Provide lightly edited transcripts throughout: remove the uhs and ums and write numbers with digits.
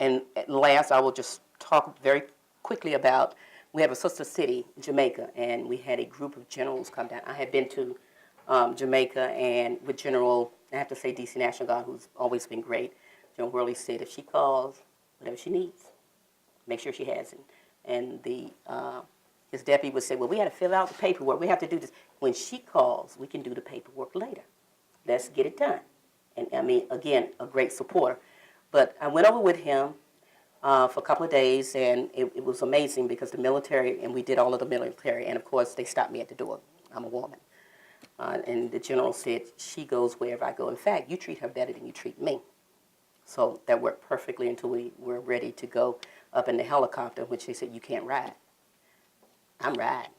And last, I will just talk very quickly about, we have a sister city, Jamaica, and we had a group of generals come down. I had been to Jamaica, and with General, I have to say, DC National Guard, who's always been great. General Worley said, if she calls, whatever she needs, make sure she has it. And his deputy would say, well, we had to fill out the paperwork. We have to do this. When she calls, we can do the paperwork later. Let's get it done. And I mean, again, a great supporter. But I went over with him for a couple of days, and it was amazing because the military, and we did all of the military, and of course, they stopped me at the door. I'm a woman. And the general said, she goes wherever I go. In fact, you treat her better than you treat me. So that worked perfectly until we were ready to go up in the helicopter, which they said, you can't ride. I'm riding.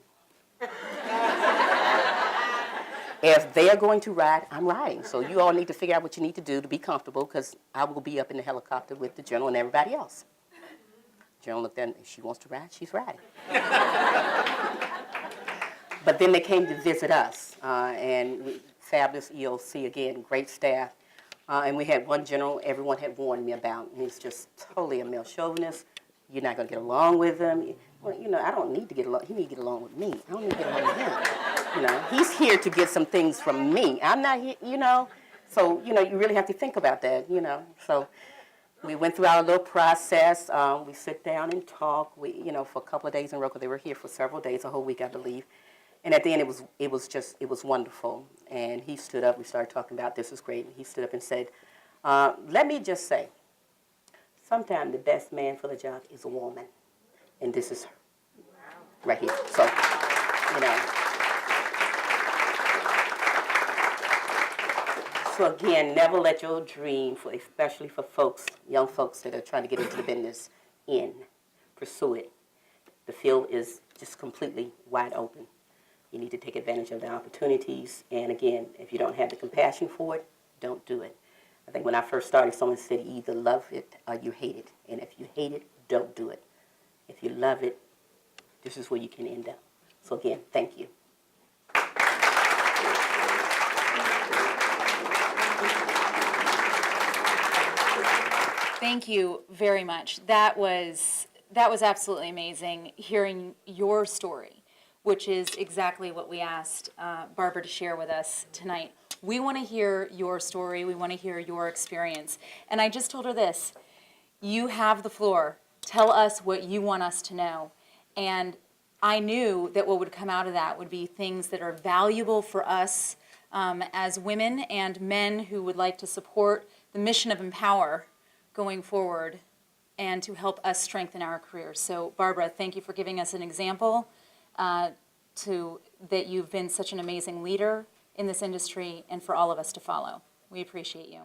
If they are going to ride, I'm riding. So you all need to figure out what you need to do to be comfortable, because I will be up in the helicopter with the general and everybody else. The general looked at me, if she wants to ride, she's riding. But then they came to visit us, and fabulous EOC, again, great staff. And we had one general everyone had warned me about. He's just totally a male chauvinist. You're not going to get along with him. Well, you know, I don't need to get along. He needs to get along with me. I don't need to get along with him. You know, he's here to get some things from me. I'm not here, you know. So, you know, you really have to think about that, you know. So we went through our little process. We sit down and talk. We, you know, for a couple of days in a row, 'cause they were here for several days, a whole week, I believe. And at the end, it was wonderful. And he stood up. We started talking about this is great. And he stood up and said, let me just say, sometimes the best man for the job is a woman. And this is her right here. So, you know. So again, never let your dream, especially for folks, young folks that are trying to get into the business, pursue it. The field is just completely wide open. You need to take advantage of the opportunities. And again, if you don't have the compassion for it, don't do it. I think when I first started, someone said you either love it or you hate it. And if you hate it, don't do it. If you love it, this is where you can end up. So again, thank you. Thank you very much. That was absolutely amazing, hearing your story, which is exactly what we asked Barbara to share with us tonight. We want to hear your story. We want to hear your experience. And I just told her this, you have the floor. Tell us what you want us to know. And I knew that what would come out of that would be things that are valuable for us as women and men who would like to support the mission of Empower going forward and to help us strengthen our careers. So Barbara, thank you for giving us an example that you've been such an amazing leader in this industry and for all of us to follow. We appreciate you.